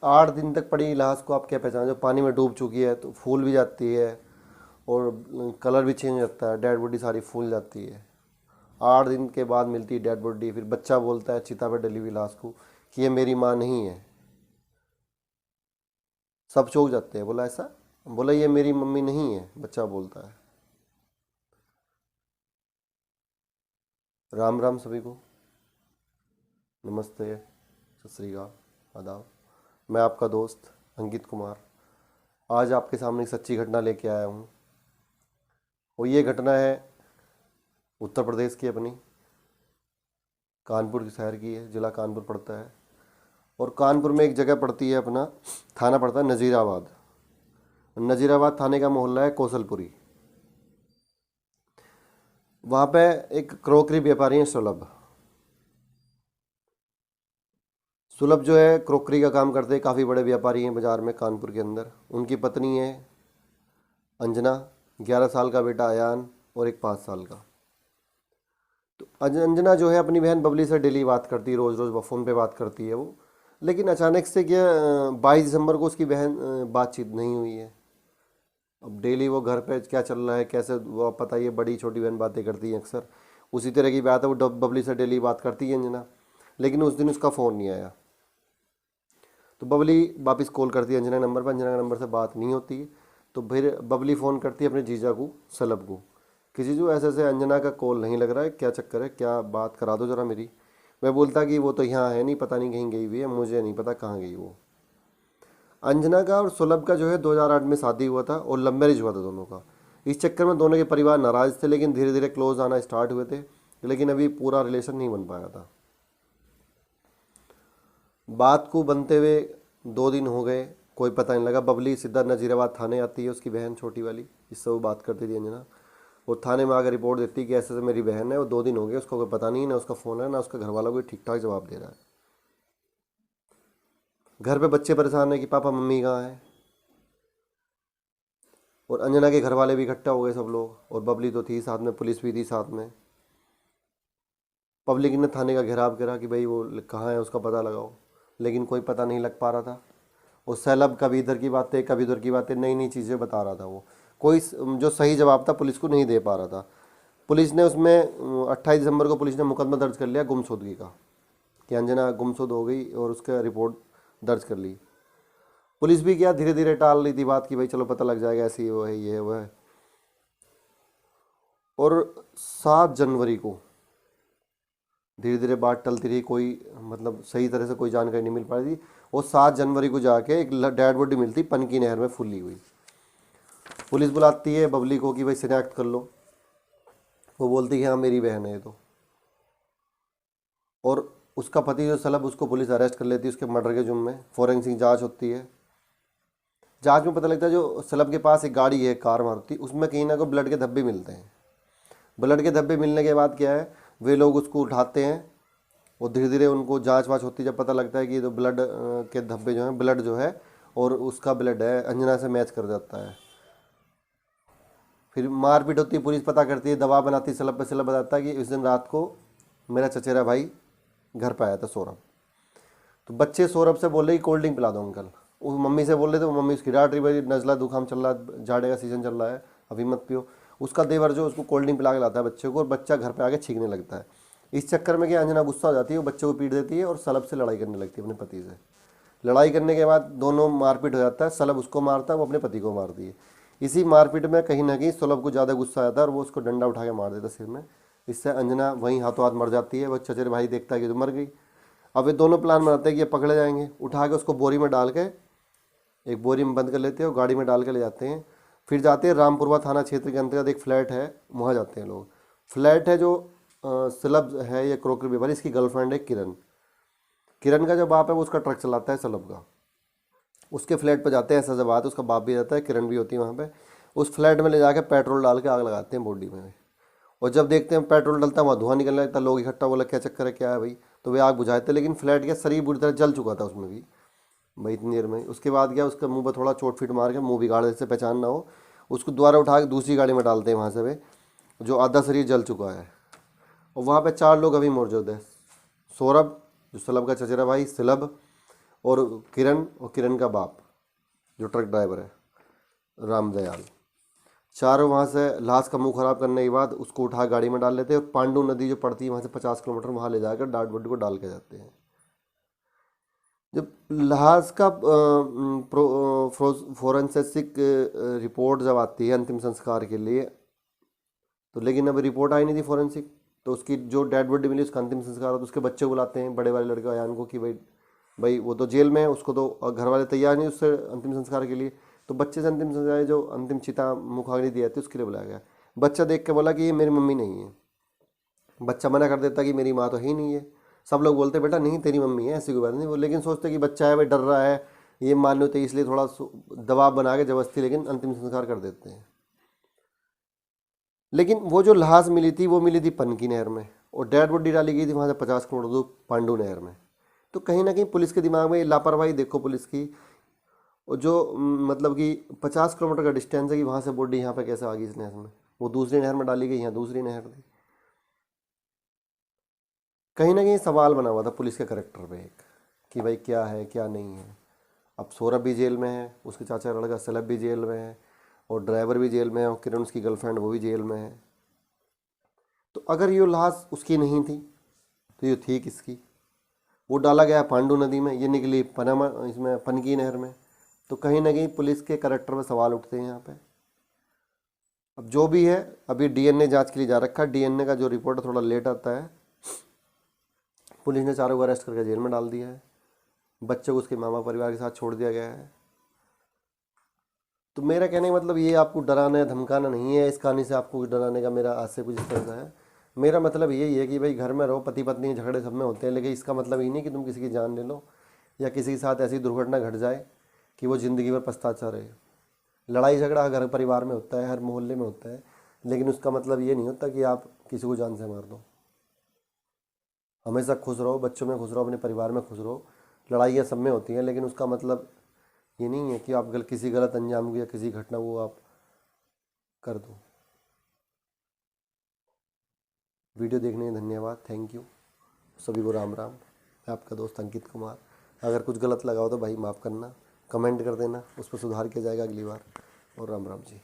8 दिन तक पड़ी लाश को आप क्या पहचान, जो पानी में डूब चुकी है तो फूल भी जाती है और कलर भी चेंज हो जाता है, डेड बॉडी सारी फूल जाती है। 8 दिन के बाद मिलती है डेड बॉडी, फिर बच्चा बोलता है चिता पर डली हुई लाश को कि ये मेरी माँ नहीं है। सब चौंक जाते हैं, बोला ऐसा, बोला ये मेरी मम्मी नहीं है, बच्चा बोलता है। राम राम सभी को, नमस्ते, सत श्री अकाल, आदाब। मैं आपका दोस्त अंकित कुमार आज आपके सामने एक सच्ची घटना लेके आया हूँ। और ये घटना है उत्तर प्रदेश की, अपनी कानपुर शहर की है, ज़िला कानपुर पड़ता है। और कानपुर में एक जगह पड़ती है, अपना थाना पड़ता है नज़ीराबाद। नज़ीराबाद थाने का मोहल्ला है कौशलपुरी। वहाँ पे एक क्रोकरी व्यापारी है सुलभ। सुलभ जो है क्रोकरी का काम करते हैं, काफ़ी बड़े व्यापारी हैं बाज़ार में कानपुर के अंदर। उनकी पत्नी है अंजना, 11 साल का बेटा अयान और एक 5 साल का। तो अंजना जो है अपनी बहन बबली से डेली बात करती है, रोज़ रोज़ फ़ोन पे बात करती है वो। लेकिन अचानक से क्या 22 दिसंबर को उसकी बहन बातचीत नहीं हुई है। अब डेली वो घर पे क्या चल रहा है कैसे, वो पता ही है, बड़ी छोटी बहन बातें करती है अक्सर, उसी तरह की बात है। वो बबली से डेली बात करती है अंजना, लेकिन उस दिन उसका फ़ोन नहीं आया। तो बबली वापस कॉल करती है अंजना नंबर पर, अंजना का नंबर से बात नहीं होती है। तो फिर बबली फ़ोन करती है अपने जीजा को, सलब को, कि जीजू ऐसे ऐसे अंजना का कॉल नहीं लग रहा है, क्या चक्कर है, क्या बात करा दो ज़रा मेरी। मैं बोलता कि वो तो यहाँ है नहीं, पता नहीं कहीं गई हुई है, मुझे नहीं पता कहाँ गई वो। अंजना का और सुलभ का जो है 2008 में शादी हुआ था और लव मैरिज हुआ था दोनों का। इस चक्कर में दोनों के परिवार नाराज़ थे, लेकिन धीरे धीरे क्लोज आना स्टार्ट हुए थे, लेकिन अभी पूरा रिलेशन नहीं बन पाया था। बात को बनते हुए 2 दिन हो गए, कोई पता नहीं लगा। बबली सीधा नज़ीराबाद थाने आती है, उसकी बहन छोटी वाली जिससे वो बात करती थी अंजना, और थाने में आकर रिपोर्ट देती है कि ऐसे ऐसे मेरी बहन है, और 2 दिन हो गए उसको कोई पता नहीं, ना उसका फ़ोन है ना उसका घर वाला कोई ठीक ठाक जवाब दे रहा है। घर पे बच्चे परेशान है कि पापा मम्मी कहाँ है। और अंजना के घर वाले भी इकट्ठा हो गए सब लोग, और बबली तो थी साथ में, पुलिस भी थी साथ में। पब्लिक ने थाने का घेराव करा कि भाई वो कहाँ है, उसका पता लगाओ, लेकिन कोई पता नहीं लग पा रहा था। और सैलब कभी इधर की बातें कभी उधर की बातें, नई नई चीज़ें बता रहा था वो, कोई जो सही जवाब था पुलिस को नहीं दे पा रहा था। पुलिस ने उसमें 28 दिसंबर को पुलिस ने मुकदमा दर्ज कर लिया गुमशुदगी का, कि अंजना गुमशुद हो गई, और उसका रिपोर्ट दर्ज कर ली। पुलिस भी क्या धीरे धीरे टाल रही थी बात, कि भाई चलो पता लग जाएगा, ऐसी वो है, ये है वो है। और 7 जनवरी को धीरे धीरे बात टलती रही, कोई मतलब सही तरह से कोई जानकारी नहीं मिल पा रही थी। और 7 जनवरी को जाके एक डेड बॉडी मिलती पनकी नहर में फूली हुई। पुलिस बुलाती है बबली को कि भाई शिनाख्त कर लो। वो बोलती है हाँ मेरी बहन है ये तो। और उसका पति जो सलब, उसको पुलिस अरेस्ट कर लेती है उसके मर्डर के जुर्म में। फॉरेंसिक जांच होती है, जांच में पता लगता है जो सलब के पास एक गाड़ी है कार मारुति, उसमें कहीं ना कहीं ब्लड के धब्बे मिलते हैं। ब्लड के धब्बे मिलने के बाद क्या है, वे लोग उसको उठाते हैं, और धीरे धीरे उनको जांच वाच होती है। जब पता लगता है कि तो ब्लड के धब्बे जो हैं, ब्लड जो है और उसका ब्लड है अंजना से मैच कर जाता है। फिर मारपीट होती है, पुलिस पता करती है, दवा बनाती है सलब पे। सलब बताता है कि इस दिन रात को मेरा चचेरा भाई घर पर आया था सौरभ। तो बच्चे सौरभ से बोल रहे कि कोल्ड ड्रिंक पिला दो अंकल। वो मम्मी से बोल रहे थे, वो मम्मी उसकी डांट रही, भाई नज़ला जुकाम चल रहा है, जाड़े का सीजन चल रहा है, अभी मत पियो। उसका देवर जो उसको कोल्ड ड्रिंक पिला के लाता है बच्चे को, और बच्चा घर पे आके छींकने लगता है। इस चक्कर में क्या अंजना गुस्सा हो जाती है, वो बच्चे को पीट देती है और सलब से लड़ाई करने लगती है अपने पति से। लड़ाई करने के बाद दोनों मारपीट हो जाता है, सलब उसको मारता है, वो अपने पति को मारती है। इसी मारपीट में कहीं ना कहीं सलब को ज़्यादा गुस्सा आता है और वो उसको डंडा उठा के मार देता है सिर में। इससे अंजना वहीं हाथों हाथ मर जाती है। वह चचेरे भाई देखता है कि तो मर गई। अब ये दोनों प्लान बनाते हैं कि ये पकड़े जाएंगे, उठा के उसको बोरी में डाल के, एक बोरी में बंद कर लेते हैं और गाड़ी में डाल के ले जाते हैं। फिर जाते हैं रामपुरवा थाना क्षेत्र के अंतर्गत एक फ्लैट है, वहाँ जाते हैं लोग। फ्लैट है जो सलब है, ये क्रोकरी व्यापारी, इसकी गर्लफ्रेंड है किरण। किरण का जो बाप है वो उसका ट्रक चलाता है सलब का। उसके फ्लैट पर जाते हैं, ऐसा जब बात है, उसका बाप भी रहता है, किरण भी होती है वहाँ पे। उस फ्लैट में ले जाके पेट्रोल डाल के आग लगाते हैं बॉडी में। और जब देखते हैं पेट्रोल डलता है, वहाँ धुआं निकलने लगता है, लोग इकट्ठा, बोला क्या चक्कर है, क्या है भाई। तो वे आग बुझाते, लेकिन फ्लैट का शरीर बुरी तरह जल चुका था उसमें भी भाई, इतनी देर में। उसके बाद क्या, उसके मुंह पर थोड़ा चोट फीट मार के, मुंह बिगाड़ जैसे पहचान ना हो, उसको दोबारा उठा के दूसरी गाड़ी में डालते हैं वहाँ से वे, जो आधा शरीर जल चुका है। और वहाँ पे 4 लोग अभी मौजूद है। सौरभ जो सलब का चचेरा भाई, सलब, और किरण का बाप जो ट्रक ड्राइवर है रामदयाल, चारों वहाँ से लाश का मुंह खराब करने के बाद उसको उठा गाड़ी में डाल लेते हैं और पांडु नदी जो पड़ती है वहाँ से 50 किलोमीटर वहाँ ले जाकर डेड बॉडी को डाल के जाते हैं। जब लाश का फोरेंसिक रिपोर्ट जब आती है अंतिम संस्कार के लिए, तो लेकिन अब रिपोर्ट आई नहीं थी फोरेंसिक, तो उसकी जो डेड बॉडी मिली उसका अंतिम संस्कार हो तो उसके बच्चे बुलाते हैं, बड़े वाले लड़के अयान को, कि भाई वो तो जेल में है, उसको तो घर वाले तैयार नहीं उससे अंतिम संस्कार के लिए, तो बच्चे से अंतिम संस्कार जो अंतिम चिता मुखाग्नि दी जाती है उसके लिए बुलाया गया। बच्चा देख के बोला कि ये मेरी मम्मी नहीं है। बच्चा मना कर देता कि मेरी माँ तो है ही नहीं है। सब लोग बोलते बेटा नहीं तेरी मम्मी है, ऐसी कोई बात नहीं, वो लेकिन सोचते कि बच्चा है भाई डर रहा है, ये मान लो, तो इसलिए थोड़ा दबाव बना के जबरदस्ती लेकिन अंतिम संस्कार कर देते हैं। लेकिन वो जो लाश मिली थी वो मिली थी पनकी नहर में, और डेड बॉडी डाली गई थी वहाँ से 50 किलोमीटर दूर पांडु नहर में। तो कहीं ना कहीं पुलिस के दिमाग में लापरवाही देखो पुलिस की, और जो मतलब कि 50 किलोमीटर का डिस्टेंस है कि वहाँ से बॉडी यहाँ पे कैसे आ गई इस नहर में, वो दूसरी नहर में डाली गई, यहाँ दूसरी नहर थी। कहीं ना कहीं सवाल बना हुआ था पुलिस के करेक्टर पे एक, कि भाई क्या है क्या नहीं है। अब सौरभ भी जेल में है, उसके चाचा का लड़का सलभ भी जेल में है, और ड्राइवर भी जेल में है, और किरण उसकी गर्लफ्रेंड वो भी जेल में है। तो अगर ये लाश उसकी नहीं थी तो ये थी किसकी? वो डाला गया पांडु नदी में, ये निकली पनामा इसमें पनकी नहर में। तो कहीं ना कहीं पुलिस के करेक्टर में सवाल उठते हैं यहाँ पे। अब जो भी है अभी डीएनए जांच के लिए जा रखा है, डीएनए का जो रिपोर्ट है थोड़ा लेट आता है। पुलिस ने चारों को अरेस्ट करके जेल में डाल दिया है, बच्चे को उसके मामा परिवार के साथ छोड़ दिया गया है। तो मेरा कहने का मतलब ये आपको डराना या धमकाना नहीं है, इस कहानी से आपको डराने का मेरा आज से कुछ इस तरह का है। मेरा मतलब यही है कि भाई घर में रहो, पति पत्नी झगड़े सब में होते हैं, लेकिन इसका मतलब ये नहीं कि तुम किसी की जान ले लो या किसी के साथ ऐसी दुर्घटना घट जाए कि वो ज़िंदगी भर पछताता रहे। लड़ाई झगड़ा घर परिवार में होता है, हर मोहल्ले में होता है, लेकिन उसका मतलब ये नहीं होता कि आप किसी को जान से मार दो। हमेशा खुश रहो, बच्चों में खुश रहो, अपने परिवार में खुश रहो। लड़ाइयाँ सब में होती हैं, लेकिन उसका मतलब ये नहीं है कि आप किसी गलत अंजाम को या किसी घटना को आप कर दो। वीडियो देखने के धन्यवाद, थैंक यू सभी को, राम राम। मैं आपका दोस्त अंकित कुमार। अगर कुछ गलत लगा हो तो भाई माफ़ करना, कमेंट कर देना, उस पर सुधार किया जाएगा अगली बार, और राम राम जी।